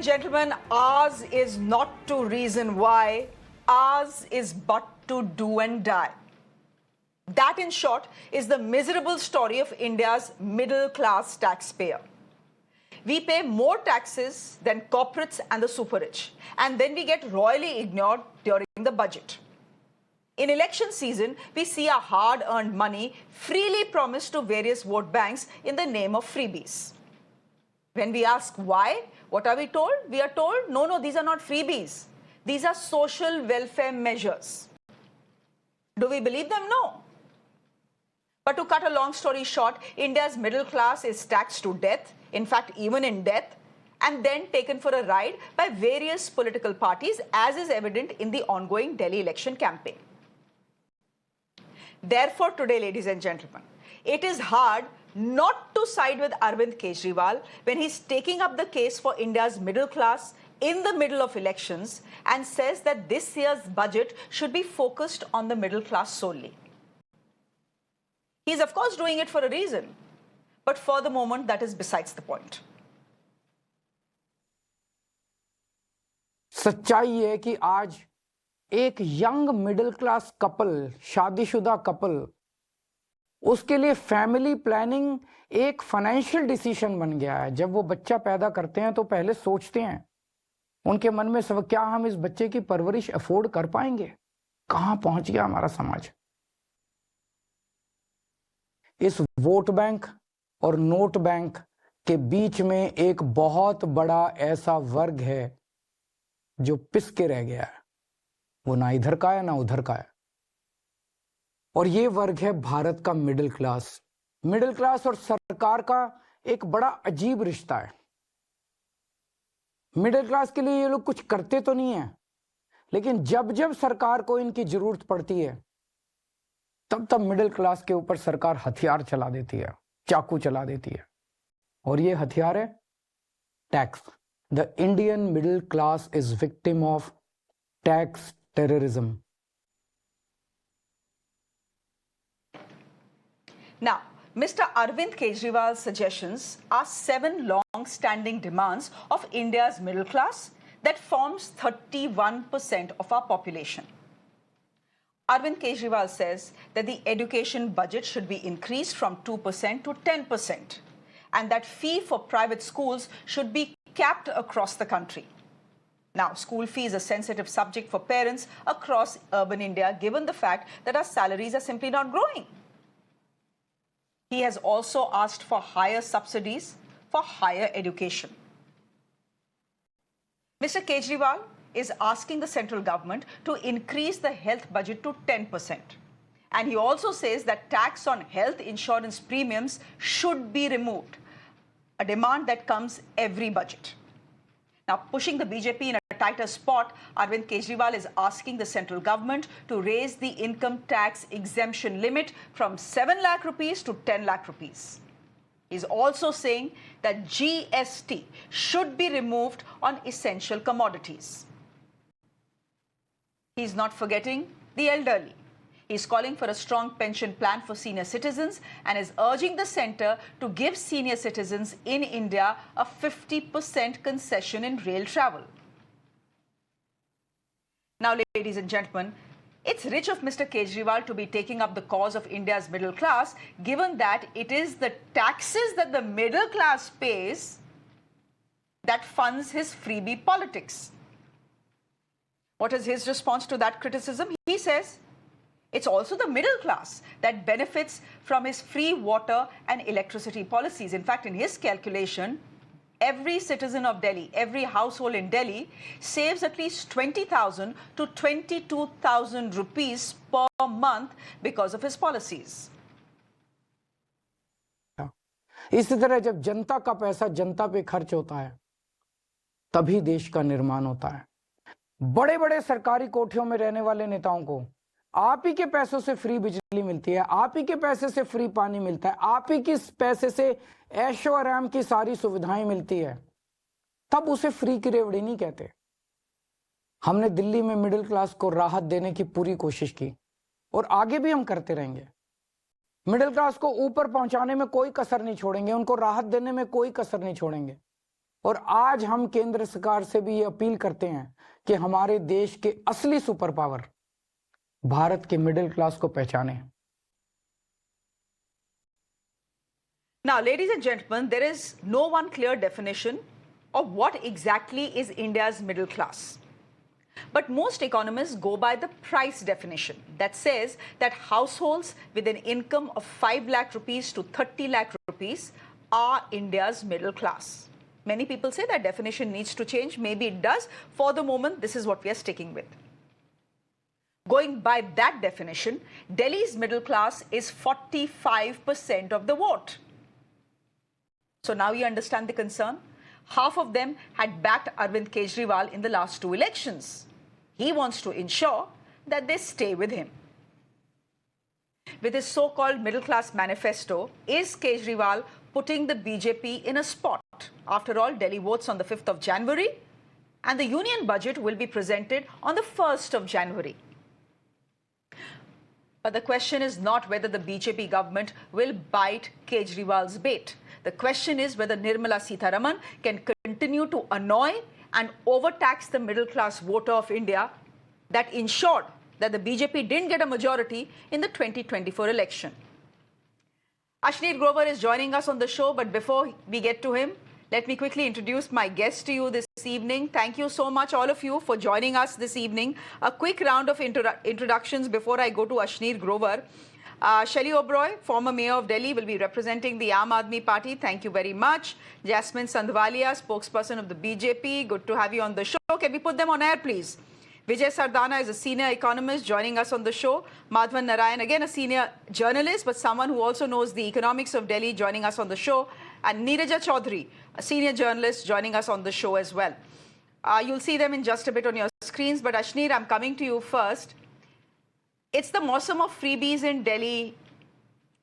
gentlemen, ours is not to reason why, ours is but to do and die. That, in short, is the miserable story of India's middle-class taxpayer. We pay more taxes than corporates and the super-rich, and then we get royally ignored during the budget. In election season, we see our hard-earned money freely promised to various vote banks in the name of freebies. When we ask why, what are we told? We are told, no, these are not freebies. These are social welfare measures. Do we believe them? No. But to cut a long story short, India's middle class is taxed to death, in fact, even in death, and then taken for a ride by various political parties, as is evident in the ongoing Delhi election campaign. Therefore, today, ladies and gentlemen, it is hard not to side with Arvind Kejriwal when he's taking up the case for India's middle class in the middle of elections and says that this year's budget should be focused on the middle class solely. He's of course doing it for a reason, but for the moment that is besides the point. सच्चाई है कि आज एक young middle class couple, शादीशुदा couple, उसके लिए family planning एक financial decision बन गया है। जब वो बच्चा पैदा करते हैं तो पहले सोचते हैं, उनके मन में सब, क्या हम इस बच्चे की परवरिश अफोर्ड कर पाएंगे? कहां पहुंच गया हमारा समाज? इस वोट बैंक और नोट बैंक के बीच में एक बहुत बड़ा ऐसा वर्ग है जो पिस के रह गया है। वो ना इधर का है ना उधर का है, और ये वर्ग है भारत का मिडिल क्लास। मिडिल क्लास और सरकार का एक बड़ा अजीब रिश्ता है। मिडिल क्लास के लिए ये लोग कुछ करते तो नहीं है, लेकिन जब जब सरकार को इनकी जरूरत पड़ती है तब तब मिडिल क्लास के ऊपर सरकार हथियार चला देती है, चाकू चला देती है, और ये हथियार है tax. The Indian middle class is victim of tax terrorism. Now, Mr. Arvind Kejriwal's suggestions are 7 long-standing demands of India's middle class that forms 31% of our population. Arvind Kejriwal says that the education budget should be increased from 2% to 10%, and that fee for private schools should be capped across the country. Now, school fee is a sensitive subject for parents across urban India, given the fact that our salaries are simply not growing. He has also asked for higher subsidies for higher education. Mr. Kejriwal is asking the central government to increase the health budget to 10%. And he also says that tax on health insurance premiums should be removed, a demand that comes every budget. Now, pushing the BJP in a tighter spot, Arvind Kejriwal is asking the central government to raise the income tax exemption limit from 7 lakh rupees to 10 lakh rupees. He's also saying that GST should be removed on essential commodities. He's not forgetting the elderly. He's calling for a strong pension plan for senior citizens and is urging the centre to give senior citizens in India a 50% concession in rail travel. Now, ladies and gentlemen, it's rich of Mr. Kejriwal to be taking up the cause of India's middle class, given that it is the taxes that the middle class pays that funds his freebie politics. What is his response to that criticism? He says, it's also the middle class that benefits from his free water and electricity policies. In fact, in his calculation, every citizen of Delhi, every household in Delhi saves at least 20,000 to 22,000 rupees per month because of his policies. इसी तरह जब जनता का पैसा जनता पे खर्च होता है तभी देश का निर्माण होता है। बड़े बड़े सरकारी कोठियों में रहने वाले नेताओं को आप ही के पैसों से फ्री बिजली मिलती है, आप ही के पैसे से फ्री पानी मिलता है, आप ही के पैसे से ऐशो आराम की सारी सुविधाएं मिलती है, तब उसे फ्री की रेवड़ी नहीं कहते। हमने दिल्ली में मिडिल क्लास को राहत देने की पूरी कोशिश की और आगे भी हम करते रहेंगे। मिडिल क्लास को ऊपर पहुंचाने में कोई कसर नहीं छोड़ेंगे, उनको राहत देने में कोई कसर नहीं छोड़ेंगे। और आज हम केंद्र सरकार से भी ये अपील करते हैं कि हमारे देश के असली सुपर पावर भारत के मिडिल क्लास को पहचाने। Now, ladies and gentlemen, there is no one clear definition of what exactly is India's middle class. But most economists go by the price definition that says that households with an income of 5 lakh rupees to 30 lakh rupees are India's middle class. Many people say that definition needs to change. Maybe it does. For the moment, this is what we are sticking with. Going by that definition, Delhi's middle class is 45% of the vote. So now you understand the concern. Half of them had backed Arvind Kejriwal in the last 2 elections. He wants to ensure that they stay with him. With his so-called middle-class manifesto, is Kejriwal putting the BJP in a spot? After all, Delhi votes on the 5th of January, and the union budget will be presented on the 1st of January. But the question is not whether the BJP government will bite Kejriwal's bait. The question is whether Nirmala Sitharaman can continue to annoy and overtax the middle-class voter of India that ensured that the BJP didn't get a majority in the 2024 election. Ashneer Grover is joining us on the show, but before we get to him, let me quickly introduce my guest to you this evening. Thank you so much, all of you, for joining us this evening. A quick round of introductions before I go to Ashneer Grover. Shelly Oberoi, former mayor of Delhi, will be representing the Aam Aadmi Party. Thank you very much. Jasmine Sandhwalia, spokesperson of the BJP. Good to have you on the show. Can we put them on air, please? Vijay Sardana is a senior economist joining us on the show. Madhavan Narayan, again a senior journalist, but someone who also knows the economics of Delhi, joining us on the show. And Neeraja Chaudhary, a senior journalist, joining us on the show as well. You'll see them in just a bit on your screens. But Ashneer, I'm coming to you first. It's the mausamn of freebies in Delhi.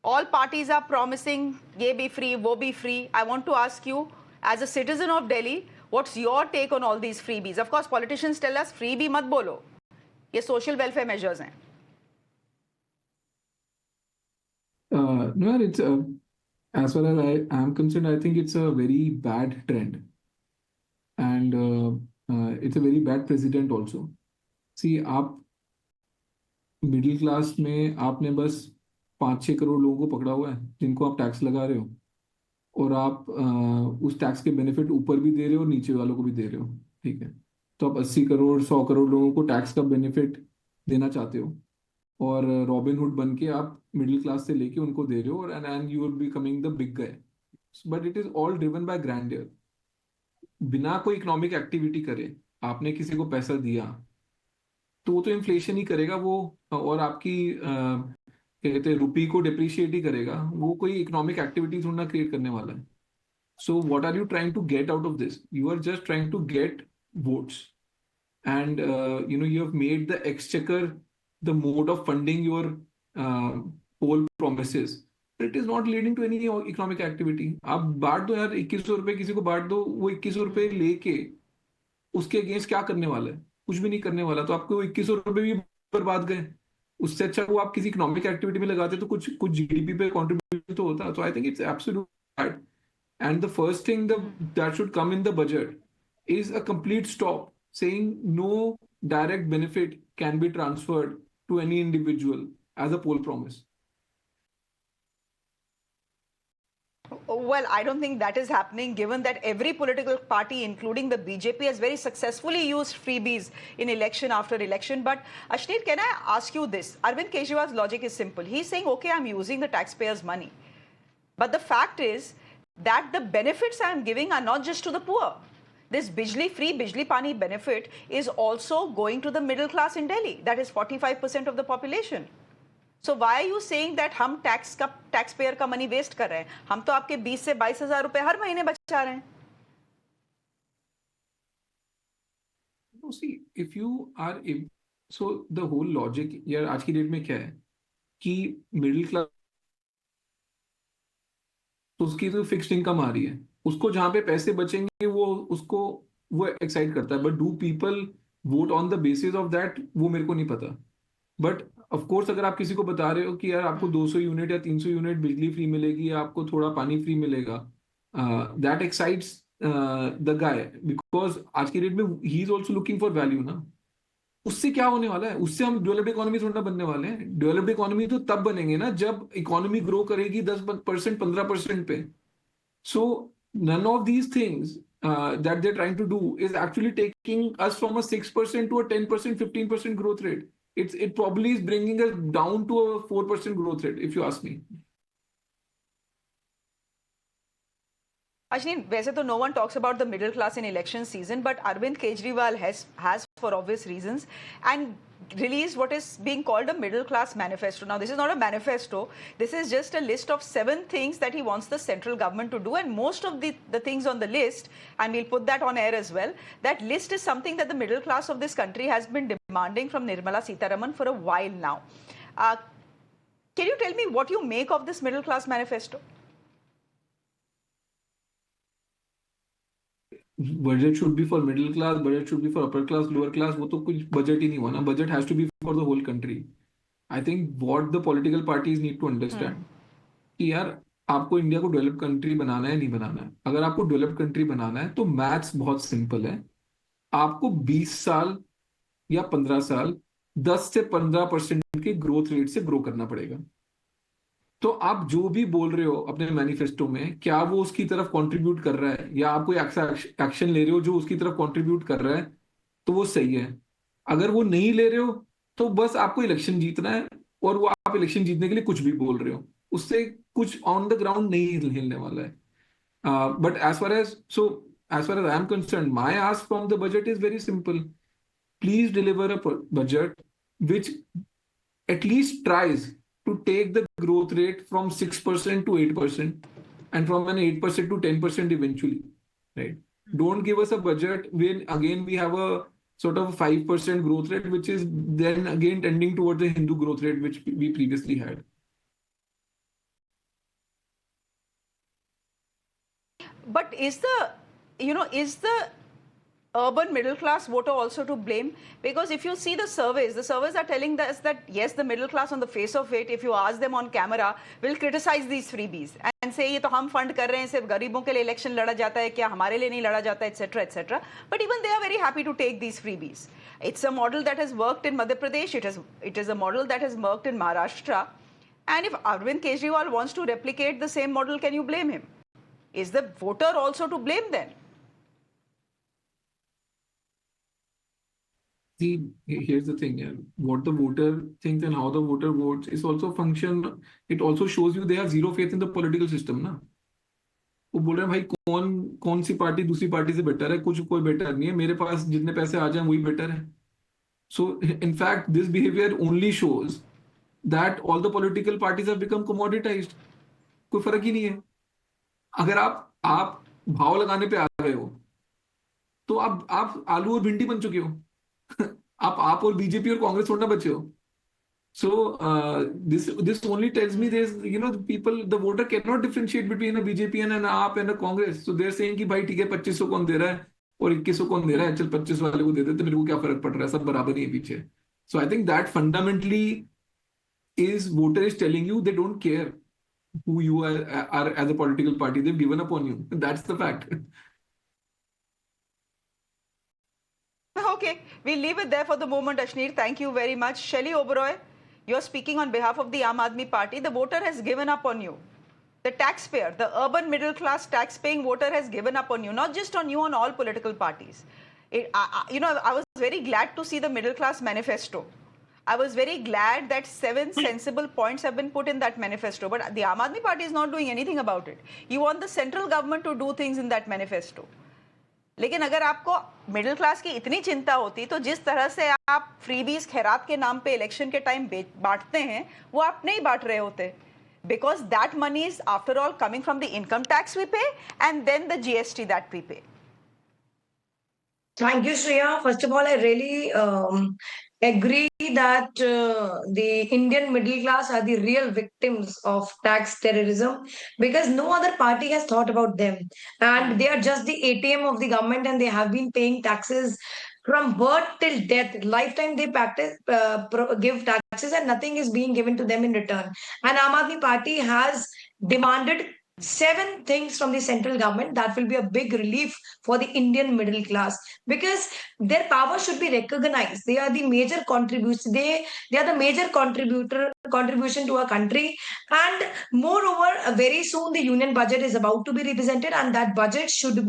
All parties are promising, ye be free, wo be free. I want to ask you, as a citizen of Delhi, what's your take on all these freebies? Of course, politicians tell us, freebie mat bolo. Ye social welfare measures hain. No, it's as far as I am concerned, I think it's a very bad trend, and it's a very bad precedent also. See, आप middle class में आपने बस 5-6 करोड़ लोगों को पकड़ा हुआ है जिनको आप टैक्स लगा रहे हो, और आप उस टैक्स के बेनिफिट ऊपर भी दे रहे हो और नीचे वालों को भी दे रहे हो। ठीक है, तो आप 80 करोड़ 100 करोड़ लोगों को टैक्स का बेनिफिट देना चाहते हो, और रॉबिन हुड बन के आप मिडिल क्लास से लेके उनको दे रहे हो, और and you will be coming the big guy. But it is all driven by grandeur. बिना कोई इकोनॉमिक एक्टिविटी करे आपने किसी को पैसा दिया तो वो तो इन्फ्लेशन ही करेगा वो, और आपकी क्या कहते हैं रुपी को डिप्रिशिएट ही करेगा वो। कोई इकोनॉमिक एक्टिविटी थोड़ा ना क्रिएट करने वाला है। So what are you trying to get out of this? You are just trying to get votes, and you have made the exchequer the mode of funding your poll promises. It is not leading to any economic activity. आप बांट दो यार, 2100 रुपए किसी को बांट दो, वो 2100 रुपए लेके उसके अगेंस्ट क्या करने वाला है? कुछ भी नहीं करने वाला। तो आपको 2100 रुपए भी बर्बाद गए। उससे अच्छा वो आप किसी इकोनॉमिक एक्टिविटी में लगाते तो कुछ जीडीपी पे कॉन्ट्रीब्यूट तो होता। तो I think it's absolute bad, and the first thing that should come in the budget is a complete stop, saying no direct benefit can be transferred to any individual as a poll promise. Well, I don't think that is happening, given that every political party, including the BJP, has very successfully used freebies in election after election. But Ashneer, can I ask you this? Arvind Kejriwal's logic is simple. He's saying, okay, I'm using the taxpayers' money. But the fact is that the benefits I'm giving are not just to the poor. This free Bijli Pani benefit is also going to the middle class in Delhi. That is 45% of the population. So why are you saying that हम taxpayer का money waste कर रहे हैं? हम तो आपके 20 से 22,000 रुपए हर महीने बचा रहे हैं. No, see, if you are, so the whole logic यार आज की डेट में क्या है कि मिडिल क्लास उसकी तो फिक्स्ड इनकम आ रही है, उसको जहां पे पैसे बचेंगे वो उसको वो एक्साइट करता है। But do people vote on the basis of that, वो मेरे को नहीं पता। बट ऑफ कोर्स अगर आप किसी को बता रहे हो कि यार आपको 200 यूनिट या 300 यूनिट बिजली फ्री मिलेगी या आपको थोड़ा पानी फ्री मिलेगा, that excites the guy, because आज की डेट में he is also looking for value ना. उससे क्या होने वाला है? उससे हम डेवलप्ड इकोनॉमी थोड़ा बनने वाले हैं. डेवलप्ड इकोनॉमी तो तब बनेंगे ना जब इकोनॉमी ग्रो करेगी 10% 15% पे. सो none of these things that they're trying to do is actually taking us from a 6% to a 10% 15% growth rate. It probably is bringing us down to a 4% growth rate, if you ask me. Ashni, वैसे तो no one talks about the middle class in election season, but Arvind Kejriwal has for obvious reasons and released what is being called a middle class manifesto. Now, this is not a manifesto. This is just a list of 7 things that he wants the central government to do, and most of the things on the list, and we'll put that on air as well, that list is something that the middle class of this country has been demanding from Nirmala Sitharaman for a while now. Can you tell me what you make of this middle class manifesto? Budget should be for middle class, budget should be for upper class, lower class. वो तो कुछ budget ही नहीं हुआ ना. Budget has to be for the whole country. I think what the political parties need to understand कि यार आपको India को डेवलप कंट्री बनाना है नहीं बनाना है. अगर आपको डेवलप कंट्री बनाना है तो मैथ्स बहुत सिंपल है. आपको 20 साल या 15 साल 10 से 15% के ग्रोथ रेट से ग्रो करना पड़ेगा. तो आप जो भी बोल रहे हो अपने मैनिफेस्टो में, क्या वो उसकी तरफ कंट्रीब्यूट कर रहा है, या आप कोई एक्शन ले रहे हो जो उसकी तरफ कंट्रीब्यूट कर रहा है, तो वो सही है. अगर वो नहीं ले रहे हो तो बस आपको इलेक्शन जीतना है, और वो आप इलेक्शन जीतने के लिए कुछ भी बोल रहे हो, उससे कुछ ऑन द ग्राउंड नहीं हिलने वाला है. But as far as I am concerned, my ask from the budget is very simple. Please deliver a budget which at least tries to take the growth rate from 6% to 8% and from an 8% to 10% eventually, right? Don't give us a budget when again we have a sort of 5% growth rate, which is then again tending towards the Hindu growth rate, which we previously had. But is the urban middle class voter also to blame? Because if you see the surveys are telling us that yes, the middle class on the face of it, if you ask them on camera, will criticize these freebies and say ये तो हम fund कर रहे हैं, सिर्फ गरीबों के लिए इलेक्शन लड़ा जाता है, क्या हमारे लिए नहीं लड़ा जाता, etc etc. But even they are very happy to take these freebies. It's a model that has worked in Madhya Pradesh, it is a model that has worked in Maharashtra, and if Arvind Kejriwal wants to replicate the same model, can you blame him? Is the voter also to blame then? See, here's the thing, yeah. What the voter thinks and how the voter votes is also function. It also shows you they have zero faith in the political system, ना. वो बोल रहे हैं भाई कौन सी party दूसरी party से better है, कोई बेटर नहीं है, मेरे पास जितने पैसे आ जाएं वही बेटर है. So in fact, this behavior only shows that all the political parties have become commoditized. कोई फर्क ही नहीं है. अगर आप भाव लगाने पे आ गए हो तो आप आलू और भिंडी बन चुके हो. आप और बीजेपी और कांग्रेस छोड़ना बचे हो. So this only tells me there's the voter cannot differentiate between a BJP and an AAP and a Congress. So they're saying कि भाई ठीक है 2500 कौन दे रहा है और 2100 कौन दे रहा है, चल 25 वाले को दे देते, मेरे को क्या फर्क पड़ रहा है, सब बराबर ही है पीछे. So I think that fundamentally is voter is telling you they don't care who you are as a political party. They've given up on you. That's the fact. Okay, we'll leave it there for the moment, Ashneer. Thank you very much. Shelly Oberoi, you're speaking on behalf of the Aam Aadmi Party. The voter has given up on you. The taxpayer, the urban middle class tax-paying voter has given up on you, not just on you, on all political parties. I was very glad to see the middle class manifesto. I was very glad that 7 sensible points have been put in that manifesto. But the Aam Aadmi Party is not doing anything about it. You want the central government to do things in that manifesto. लेकिन अगर आपको middle class की इतनी चिंता होती तो जिस तरह से आप फ्रीबीज खैरात के नाम पे इलेक्शन के टाइम बांटते हैं वो आप नहीं बांट रहे होते, because that money is after all coming from the income tax we pay and then the GST that we pay. Thank you, Shreya. First of all, I really agree that the Indian middle class are the real victims of tax terrorism, because no other party has thought about them. And they are just the ATM of the government, and they have been paying taxes from birth till death. Lifetime they give taxes and nothing is being given to them in return. And Aam Aadmi Party has demanded 7 things from the central government that will be a big relief for the Indian middle class, because their power should be recognized. They are the major contributors. They are the major contribution to our country. And moreover, very soon the union budget is about to be represented, and that budget should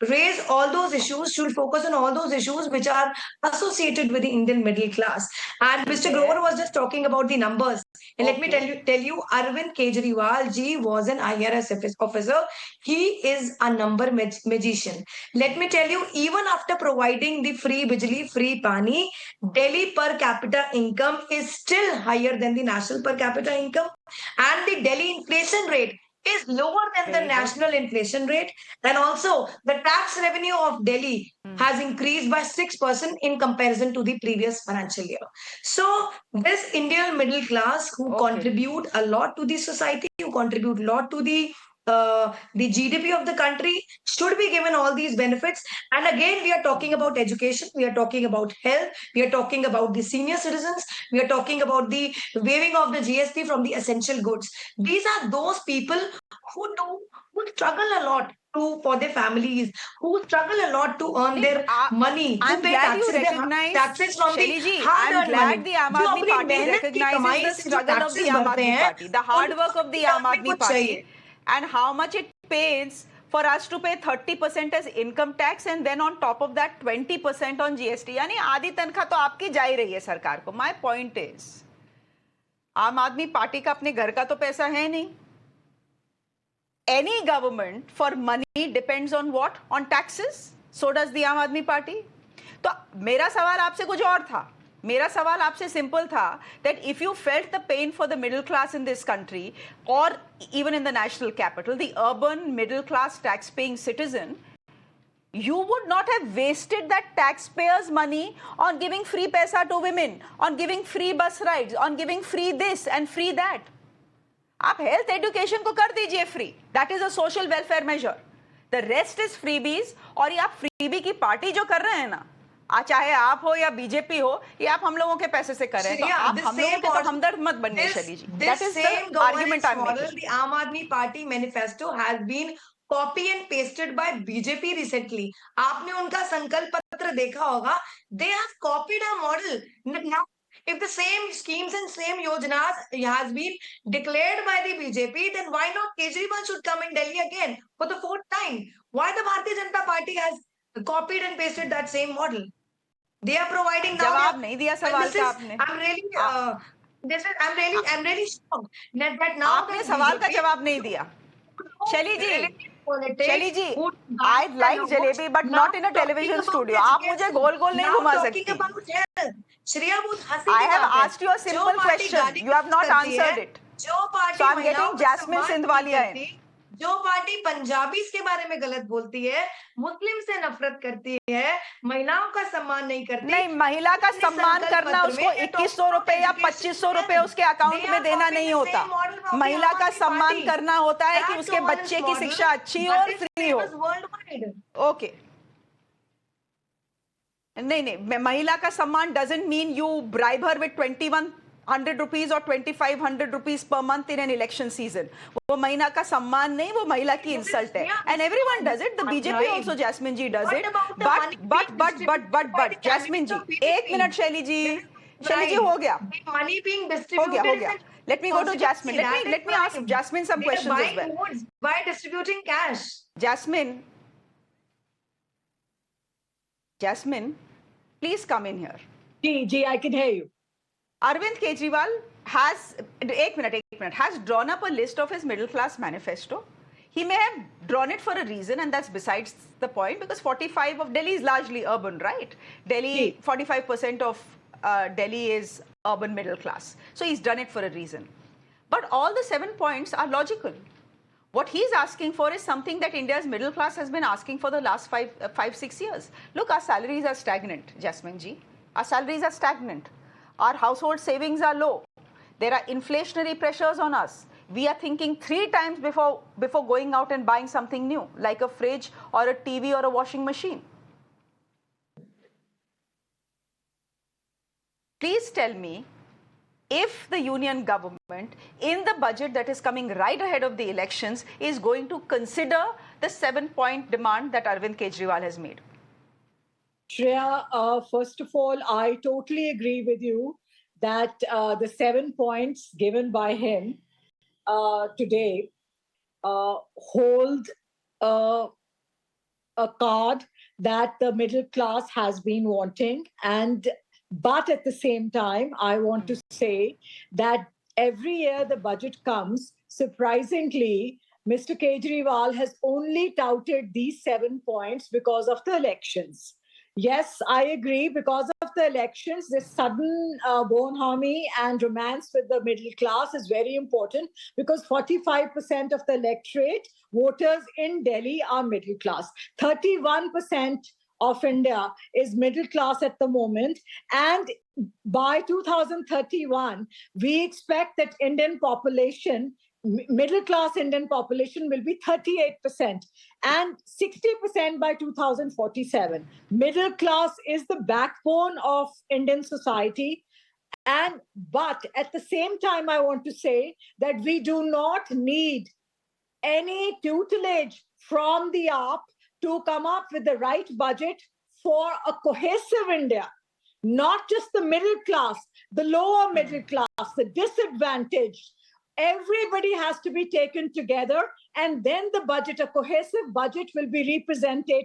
raise all those issues, should focus on all those issues which are associated with the Indian middle class. And Mr. Grover was just talking about the numbers. And let me tell you, Arvind Kejriwal ji was an IRS officer. He is a number magician. Let me tell you, even after providing the free bijli, free pani, Delhi per capita income is still higher than the national per capita income, and the Delhi inflation rate is lower than the national inflation rate. And also, the tax revenue of Delhi has increased by 6% in comparison to the previous financial year. So, this Indian middle class who contribute a lot to the society, who contribute a lot to the GDP of the country, should be given all these benefits. And again, we are talking about education, we are talking about health, we are talking about the senior citizens, we are talking about the waiving of the GST from the essential goods. These are those people who struggle a lot for their families, who struggle a lot to earn their money, to I'm pay glad you taxes, recognize, taxes from the Shaili ji, I'm hard-earned glad money. the Aam जो Aadmi अपनी Party मेहनत की कमाई recognizes the से जो struggle of the taxes Aam भरते Aadmi हैं, Party, the hard work of the Aam उनको Aadmi कुछ चाहिए. Party, and how much it pays for us to pay 30% as income tax and then on top of that 20% on GST. यानी आधी तनख्वाह तो आपकी जा ही रही है सरकार को. My point is, आम आदमी पार्टी का अपने घर का तो पैसा है नहीं. Any government for money depends on what? On taxes. So does the Aam Aadmi Party. तो मेरा सवाल आपसे कुछ और था. मेरा सवाल आपसे सिंपल था that if you felt the pain for the middle class in this country or even in the national capital, the urban middle class tax-paying citizen, you would not have wasted that taxpayers' money on giving free paisa to women, on giving free bus rides, on giving free this and free that. आप health education को कर दीजिए free, that is a social welfare measure. The rest is freebies. और ये आप freebie की party जो कर रहे हैं ना, चाहे आप हो या बीजेपी हो, ये आप हम लोगों के पैसे से कर रहे हैं. तो आप हम लोगों के तो हमदर्द मत बनिए Shaili ji. That is the argument I am making. The Aam Aadmi Party manifesto has been copy and pasted by BJP recently. आपने उनका संकल्प पत्र देखा होगा. They have copied a model. Now, if the same schemes and same yojanas has been declared by the BJP, then why not Kejriwal should come in Delhi again for the 4th time? Why the Bharatiya Janata Party has copied and pasted that same model? They are providing now. जवाब नहीं दिया सवाल का आपने. I'm really shocked that now आपने सवाल का जवाब नहीं दिया. शैली जी, I like jalebi but not in a television studio. आप मुझे गोल गोल नहीं घुमा सकती. I have asked you a simple question. You have not answered it. So I'm getting Jasmine Sindhwalia in. जो पार्टी पंजाबी के बारे में गलत बोलती है, मुस्लिम से नफरत करती है, महिलाओं का सम्मान नहीं करती. नहीं, महिला का सम्मान करना उसको 2100 रुपए या 2500 रुपए उसके अकाउंट में देना नहीं होता. महिला का सम्मान करना होता है कि उसके बच्चे की शिक्षा अच्छी हो और फ्री हो. ओके. नहीं, महिला का सम्मान doesn't mean you bribe her with 2100 rupees or 2500 rupees per month in an election season. वो महिला का सम्मान नहीं, वो महिला की इंसल्ट है. And everyone does it. The BJP also, Jasmine ji, does it. But Jasmine ji, एक मिनट शैली जी हो गया. Money being distributed. हो गया. Let me go to Jasmine. Let me ask Jasmine some questions as well. By distributing cash. Jasmine, please come in here. Ji, I can hear you. Arvind Kejriwal has, एक minute, has drawn up a list of his middle class manifesto. He may have drawn it for a reason, and that's besides the point, because 45 of Delhi is largely urban, right? Delhi, 45% of Delhi is urban middle class. So he's done it for a reason. But all the 7 points are logical. What he's asking for is something that India's middle class has been asking for the last 5-6 years. Look, our salaries are stagnant, Jasmine ji. Our salaries are stagnant. Our household savings are low. There are inflationary pressures on us. We are thinking 3 times before going out and buying something new, like a fridge or a TV or a washing machine. Please tell me if the union government, in the budget that is coming right ahead of the elections, is going to consider the 7-point demand that Arvind Kejriwal has made? Shreya, first of all, I totally agree with you that the 7 points given by him today hold a card that the middle class has been wanting. But at the same time, I want to say that every year the budget comes, surprisingly, Mr. Kejriwal has only touted these 7 points because of the elections. Yes, I agree. Because of the elections, this sudden bonhomie and romance with the middle class is very important, because 45% of the electorate, voters in Delhi, are middle class. 31% of India is middle class at the moment. And by 2031, we expect that Indian population, middle class Indian population, will be 38% and 60% by 2047. Middle class is the backbone of Indian society. But at the same time, I want to say that we do not need any tutelage from the AAP to come up with the right budget for a cohesive India. Not just the middle class, the lower middle class, the disadvantaged. Everybody has to be taken together, and then the budget, a cohesive budget, will be represented.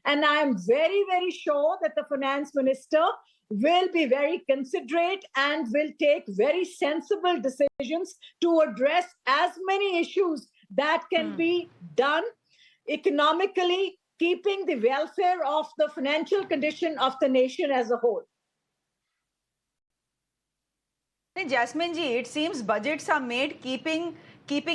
And I am very, very sure that the finance minister will be very considerate and will take very sensible decisions to address as many issues that can be done economically, keeping the welfare of the financial condition of the nation as a whole. Jasmine ji, it seems budgets are made keeping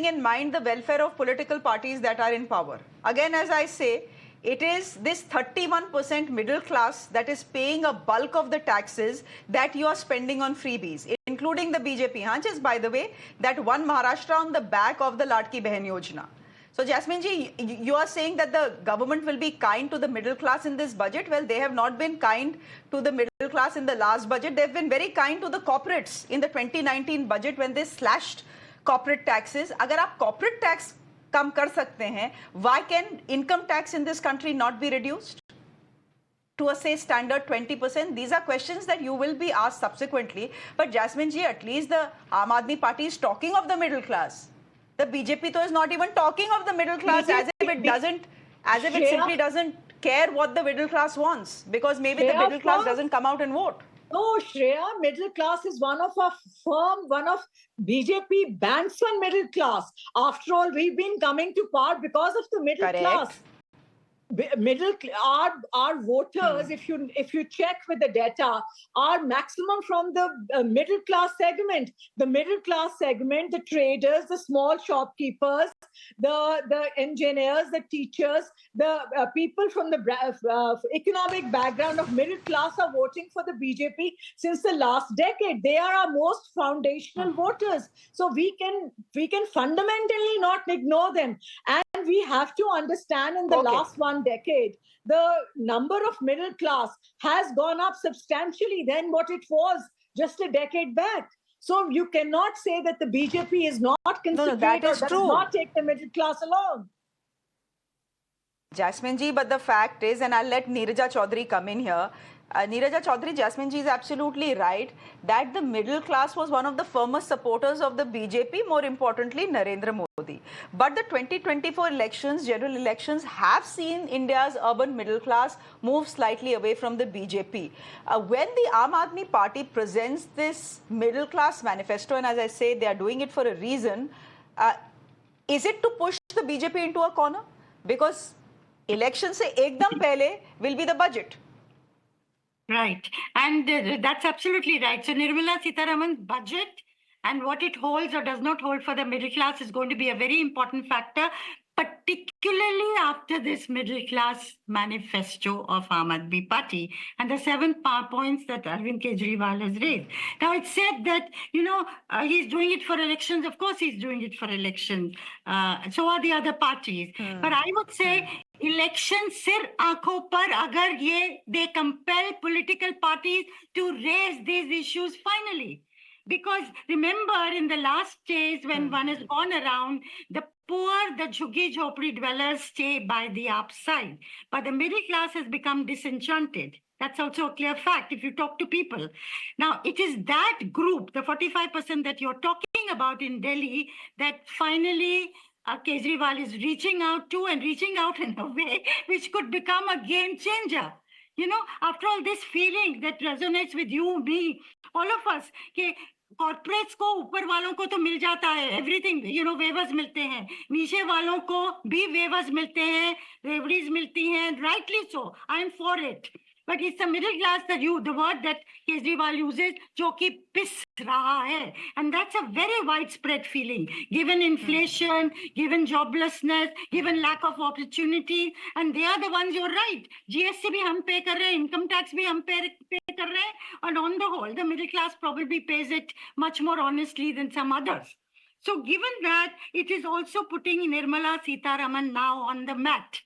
in mind the welfare of political parties that are in power. Again, as I say, it is this 31% middle class that is paying a bulk of the taxes that you are spending on freebies, including the BJP. Just by the way, that won Maharashtra on the back of the Ladki Behan Yojana. So Jasmine ji, you are saying that the government will be kind to the middle class in this budget. Well, they have not been kind to the middle class in the last budget. They've been very kind to the corporates in the 2019 budget when they slashed corporate taxes. Agar aap corporate tax kam kar sakte hain, why can income tax in this country not be reduced to a, say, standard 20%? These are questions that you will be asked subsequently. But Jasmine ji, at least the Aam Aadmi Party is talking of the middle class. The BJP though is not even talking of the middle class, as if it simply doesn't care what the middle class wants, because maybe the middle class doesn't come out and vote. No, Shreya, middle class is one of BJP banks on middle class. After all, we've been coming to power because of the middle class. Our voters, if you check with the data, are maximum from the middle class segment. The middle class segment, the traders, the small shopkeepers, the engineers, the teachers, the people from the economic background of middle class are voting for the BJP since the last decade. They are our most foundational voters. So we can fundamentally not ignore them. And we have to understand, in the last one decade, the number of middle class has gone up substantially than what it was just a decade back. So you cannot say that the BJP is not considerate or does not take the middle class along. Jasmine ji, but the fact is, and I'll let Neeraja Chaudhary come in here. Neeraja Chaudhary, Jasmine ji is absolutely right that the middle class was one of the firmest supporters of the BJP, more importantly, Narendra Modi. But the 2024 elections, general elections, have seen India's urban middle class move slightly away from the BJP. When the Aam Aadmi Party presents this middle class manifesto, and as I say, they are doing it for a reason, is it to push the BJP into a corner? Because election se ekdam pehle will be the budget. Right. And that's absolutely right. So Nirmala Sitharaman's budget and what it holds or does not hold for the middle class is going to be a very important factor, particularly after this middle class manifesto of Aam Aadmi Party and the 7 points that Arvind Kejriwal has raised. Now, it's said that, he's doing it for elections. Of course, he's doing it for elections. So are the other parties. But I would say election sir aankhon par agar they compel political parties to raise these issues finally. Because remember, in the last days when one has gone around, the poor, the Jhuggi Jhopri dwellers stay by the upside. But the middle class has become disenchanted. That's also a clear fact if you talk to people. Now, it is that group, the 45% that you're talking about in Delhi, that finally Kejriwal is reaching out to, and reaching out in a way which could become a game changer. You know, after all, this feeling that resonates with you, me, all of us, कि corporates को ऊपर वालों को तो मिल जाता है everything, you know, weavers मिलते हैं, नीचे वालों को भी वेवर्स मिलते हैं, रेवड़ीज मिलती हैं, rightly so, I am for it. But it's the middle class that the word that Kejriwal uses, जो कि पिस रहा है. And that's a very widespread feeling, given inflation, given joblessness, given lack of opportunity. And they are the ones, you're right. GST भी हम pay कर रहे हैं, income tax भी हम pay कर रहे हैं. And on the whole, the middle class probably pays it much more honestly than some others. So given that, it is also putting Nirmala Sitharaman now on the mat.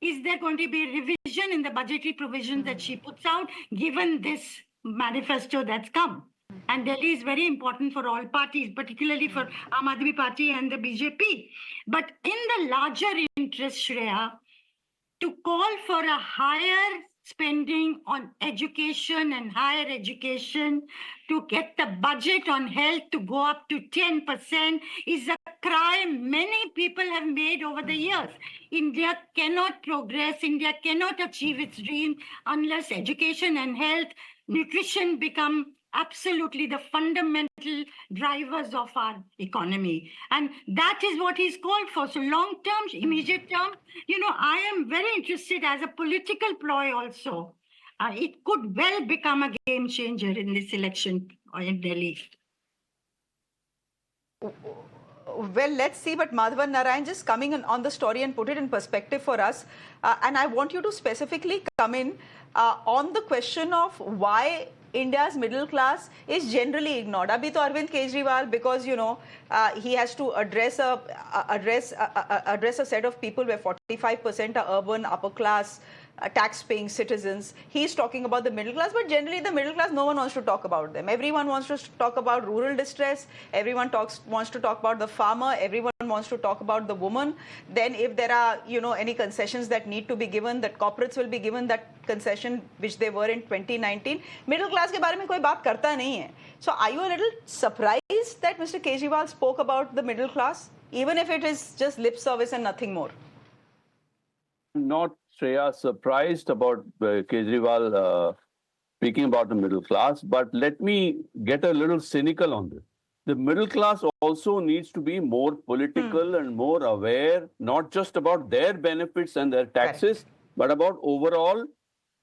Is there going to be a revision in the budgetary provisions that she puts out, given this manifesto that's come? And Delhi is very important for all parties, particularly for Aam Aadmi Party and the BJP. But in the larger interest, Shreya, to call for a higher spending on education and higher education, to get the budget on health to go up to 10% is a cry many people have made over the years. India cannot progress, India cannot achieve its dream unless education and health, nutrition become absolutely the fundamental drivers of our economy. And that is what he's called for. So long term, immediate term, you know, I am very interested as a political ploy also. It could well become a game changer in this election in Delhi. Well, let's see. But Madhavan Narayan, just coming on the story and put it in perspective for us. And I want you to specifically come in on the question of why India's middle class is generally ignored. Abhi to Arvind Kejriwal, because you know he has to address a set of people where 45% are urban, upper class, tax-paying citizens. He's talking about the middle class, but generally the middle class, no one wants to talk about them. Everyone wants to talk about rural distress. Everyone wants to talk about the farmer. Everyone wants to talk about the woman. Then if there are, you know, any concessions that need to be given, that corporates will be given that concession which they were in 2019. Middle class के बारे में कोई बात करता नहीं है. So are you a little surprised that Mr. Kejriwal spoke about the middle class, even if it is just lip service and nothing more? Not, Shreya, surprised about Kejriwal speaking about the middle class, but let me get a little cynical on this. The middle class also needs to be more political and more aware, not just about their benefits and their taxes, but about overall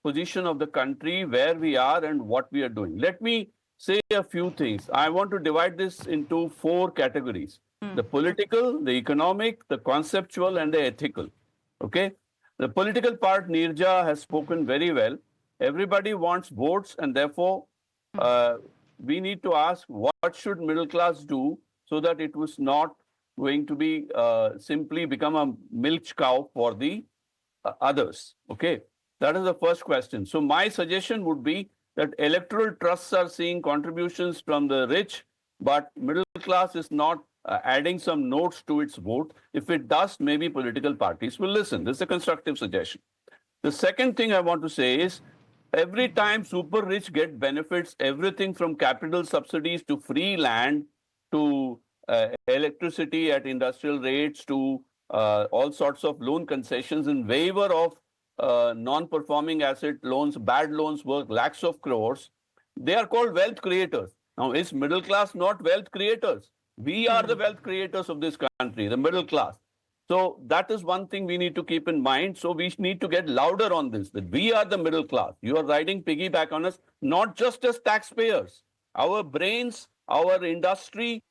position of the country, where we are and what we are doing. Let me say a few things. I want to divide this into 4 categories: the political, the economic, the conceptual, and the ethical. Okay? The political part, Nirja has spoken very well. Everybody wants votes, and therefore we need to ask, what should middle class do so that it was not going to be simply become a milk cow for the others. Okay, that is the first question. So my suggestion would be that electoral trusts are seeing contributions from the rich, but middle class is not adding some notes to its vote. If it does, maybe political parties will listen. This is a constructive suggestion. The second thing I want to say is, every time super rich get benefits, everything from capital subsidies to free land to electricity at industrial rates to all sorts of loan concessions in waiver of non-performing asset loans, bad loans worth lakhs of crores, they are called wealth creators. Now, is middle class not wealth creators? We are the wealth creators of this country, the middle class. So that is one thing we need to keep in mind. So we need to get louder on this, that we are the middle class. You are riding piggyback on us, not just as taxpayers. Our brains, our industry,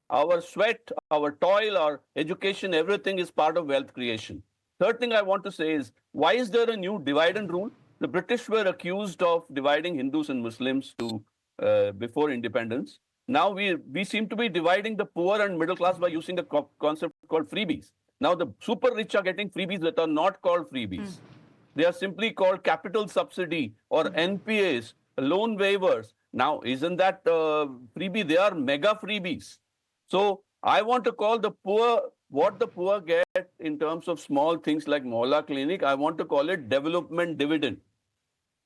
our sweat, our toil, our education, everything is part of wealth creation. Third thing I want to say is, why is there a new divide and rule? The British were accused of dividing Hindus and Muslims before independence. Now we seem to be dividing the poor and middle class by using the concept called freebies. Now the super rich are getting freebies that are not called freebies. They are simply called capital subsidy or NPAs, loan waivers. Now, isn't that freebie? They are mega freebies. So I want to call the poor, what the poor get in terms of small things like Mohalla Clinic, I want to call it development dividend.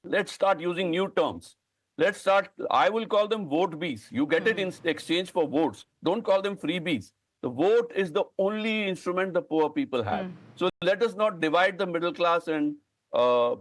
Let's start using new terms. Let's start, I will call them vote bees. You get it in exchange for votes. Don't call them freebies. The vote is the only instrument the poor people have. So let us not divide the middle class and the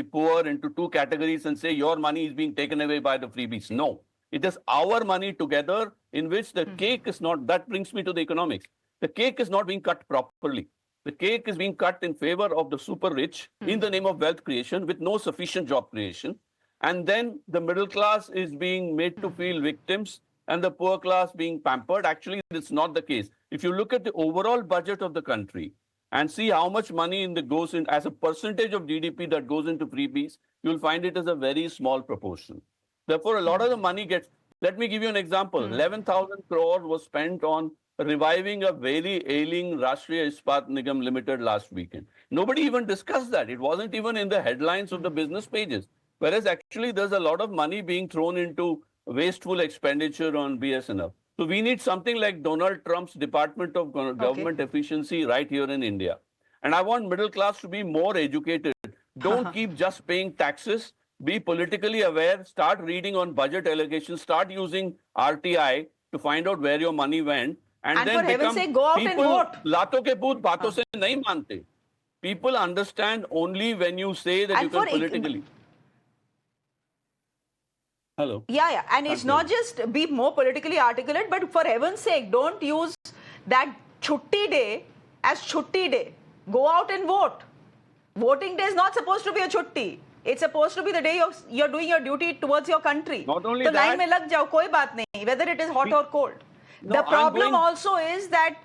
poor into two categories and say your money is being taken away by the freebies. No, it is our money together in which the cake is not, that brings me to the economics. The cake is not being cut properly. The cake is being cut in favor of the super rich in the name of wealth creation with no sufficient job creation. And then the middle class is being made to feel victims and the poor class being pampered. Actually, it's not the case. If you look at the overall budget of the country and see how much money goes in as a percentage of GDP that goes into freebies, you'll find it as a very small proportion. Therefore, a lot of the money gets, let me give you an example. 11,000 crores was spent on reviving a very ailing Rashtriya Ispat Nigam Limited last weekend. Nobody even discussed that. It wasn't even in the headlines of the business pages. Whereas actually there's a lot of money being thrown into wasteful expenditure on BSNL. So we need something like Donald Trump's Department of Government Efficiency right here in India. And I want middle class to be more educated. Don't keep just paying taxes. Be politically aware. Start reading on budget allocations. Start using RTI to find out where your money went. And then for heaven's sake, go out and vote. Laaton ke bhoot baaton se nahi mante. People understand only when you say that And you can for politically. Hello. Yeah. And it's not just be more politically articulate, but for heaven's sake, don't use that chutti day as chutti day. Go out and vote. Voting day is not supposed to be a chutti. It's supposed to be the day you're doing your duty towards your country. Not only so that. line mein lag jao, koi baat nahi, whether it is hot or cold. No, the problem also is that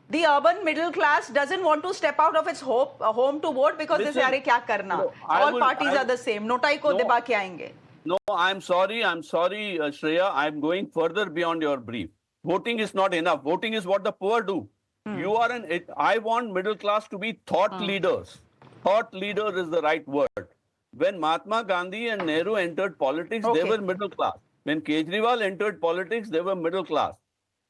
the urban middle class doesn't want to step out of its home to vote because they say, "Arey kya karna? No, All parties are the same. Notai ko deba ke aayenge." No, I'm sorry, Shreya. I'm going further beyond your brief. Voting is not enough. Voting is what the poor do. I want middle class to be thought leaders. Thought leader is the right word. When Mahatma Gandhi and Nehru entered politics, they were middle class. When Kejriwal entered politics, they were middle class.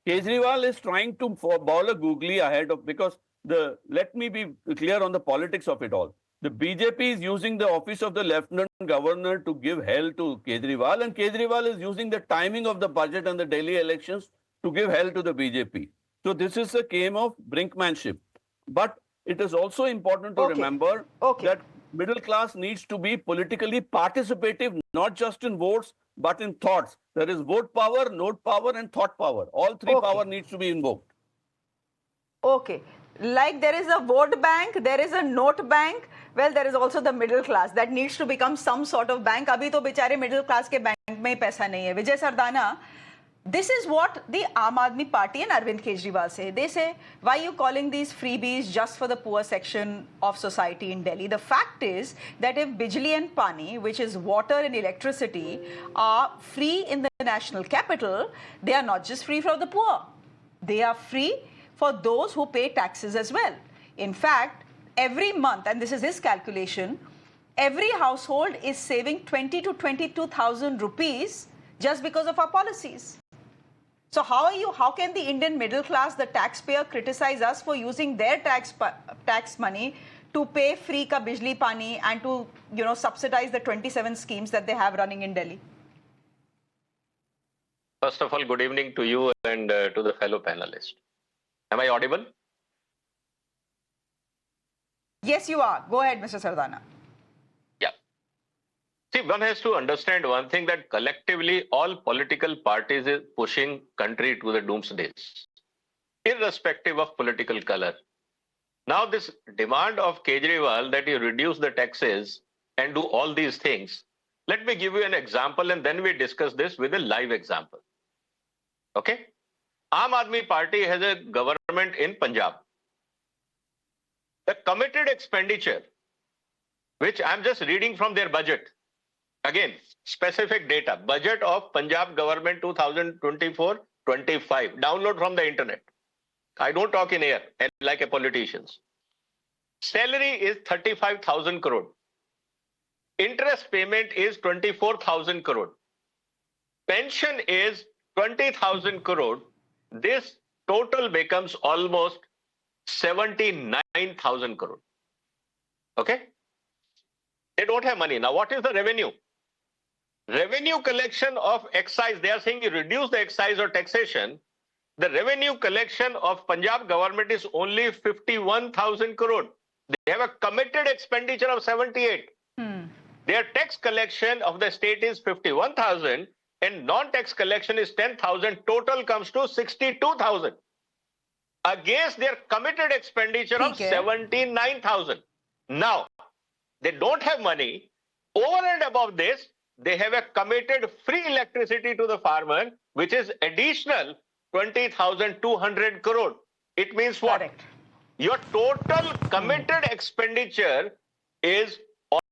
Kejriwal is trying to bowl a googly ahead of, because let me be clear on the politics of it all. The BJP is using the office of the Lieutenant Governor to give hell to Kejriwal, and Kejriwal is using the timing of the budget and the Delhi elections to give hell to the BJP. So this is a game of brinkmanship. But it is also important to remember that middle class needs to be politically participative, not just in votes, but in thoughts. There is vote power, note power, and thought power. All three power needs to be invoked. Okay. Like there is a vote bank, there is a note bank. Well, there is also the middle class that needs to become some sort of bank. Abhi to bichare middle class ke bank mein paisa nahi hai. Vijay Sardana, this is what the Aam Aadmi Party and Arvind Kejriwal say. They say, why are you calling these freebies just for the poor section of society in Delhi? The fact is that if Bijli and Pani, which is water and electricity, are free in the national capital, they are not just free for the poor. They are free for those who pay taxes as well. In fact, every month, and this is his calculation, every household is saving 20 to 22,000 rupees just because of our policies. So how can the Indian middle class, the taxpayer, criticize us for using their tax money to pay free ka bijli pani and to subsidize the 27 schemes that they have running in Delhi? First of all, good evening to you and to the fellow panelists. Am I audible? Yes, you are. Go ahead, Mr. Sardana. Yeah. See, one has to understand one thing, that collectively all political parties is pushing country to the doomsdays, irrespective of political color. Now this demand of Kejriwal that you reduce the taxes and do all these things, let me give you an example and then we discuss this with a live example. Okay? Aam Aadmi Party has a government in Punjab. The committed expenditure, which I'm just reading from their budget, again, specific data, budget of Punjab government 2024-25, download from the internet. I don't talk in air like a politicians. Salary is 35,000 crore. interest payment is 24,000 crore. Pension is 20,000 crore. This total becomes almost 79,000 crore. Okay? They don't have money. Now, what is the revenue? Revenue collection of excise, they are saying you reduce the excise or taxation. The revenue collection of Punjab government is only 51,000 crore. They have a committed expenditure of 78. Their tax collection of the state is 51,000 and non-tax collection is 10,000. Total comes to 62,000 against their committed expenditure of 79,000. Now, they don't have money. Over and above this, they have a committed free electricity to the farmer, which is additional 20,200 crore. It means what? Correct. Your total committed expenditure is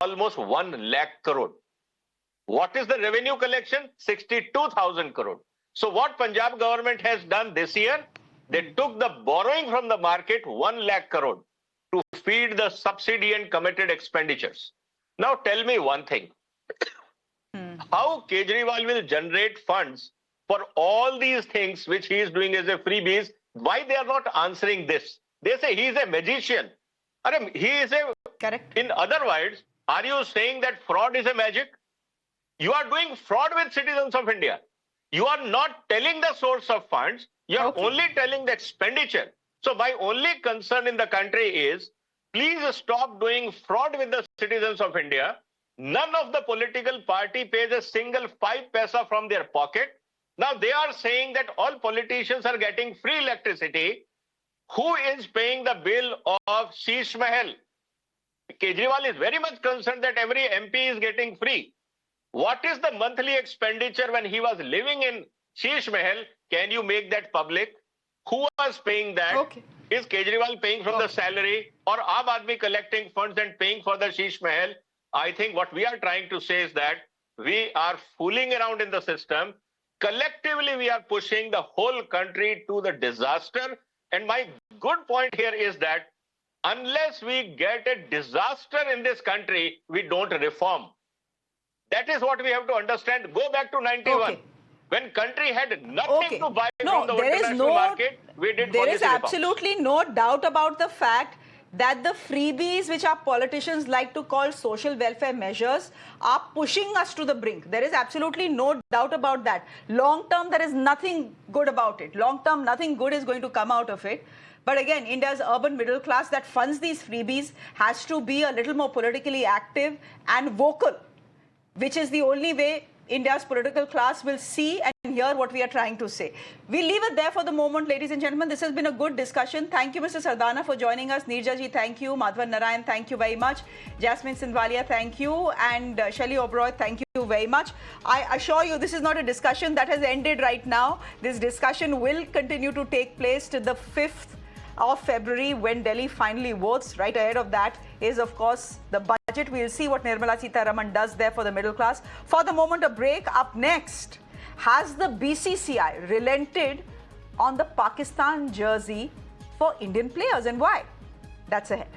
almost 1 lakh crore. What is the revenue collection? 62,000 crore. So what Punjab government has done this year? They took the borrowing from the market 1 lakh crore to feed the subsidy and committed expenditures. Now tell me one thing. How Kejriwal will generate funds for all these things which he is doing as a freebies? Why they are not answering this? They say he is a magician. He is a... Correct. In other words, are you saying that fraud is a magic? You are doing fraud with citizens of India. You are not telling the source of funds. You are only telling the expenditure. So my only concern in the country is, please stop doing fraud with the citizens of India. None of the political party pays a single 5 paisa from their pocket. Now they are saying that all politicians are getting free electricity. Who is paying the bill of Sheesh Mahal? Kejriwal is very much concerned that every MP is getting free. What is the monthly expenditure when he was living in Sheesh Mahal? Can you make that public? Who was paying that? Okay. Is Kejriwal paying from the salary or Aam Aadmi collecting funds and paying for the Sheesh Mahal? I think what we are trying to say is that we are fooling around in the system. Collectively, we are pushing the whole country to the disaster. And my good point here is that unless we get a disaster in this country, we don't reform. That is what we have to understand. Go back to 91. Okay. When country had nothing to buy No, from the there is international market, we did there policy is reforms. absolutely no doubt about the fact that the freebies, which our politicians like to call social welfare measures, are pushing us to the brink. There is absolutely no doubt about that. Long term, there is nothing good about it. Long term, nothing good is going to come out of it. But again, India's urban middle class that funds these freebies has to be a little more politically active and vocal, which is the only way India's political class will see and hear what we are trying to say. We'll leave it there for the moment, ladies and gentlemen. This has been a good discussion. Thank you, Mr. Sardana, for joining us. Neerja ji, thank you. Madhavan Narayan, thank you very much. Jasmine Sindwalia, thank you. And Shelly Oberoi, thank you very much. I assure you, this is not a discussion that has ended right now. This discussion will continue to take place to the 5th of February when Delhi finally votes. Right ahead of that is, of course, the budget. We'll see what Nirmala Sitharaman does there for the middle class. For the moment, a break. Up next, has the BCCI relented on the Pakistan jersey for Indian players and why? That's ahead.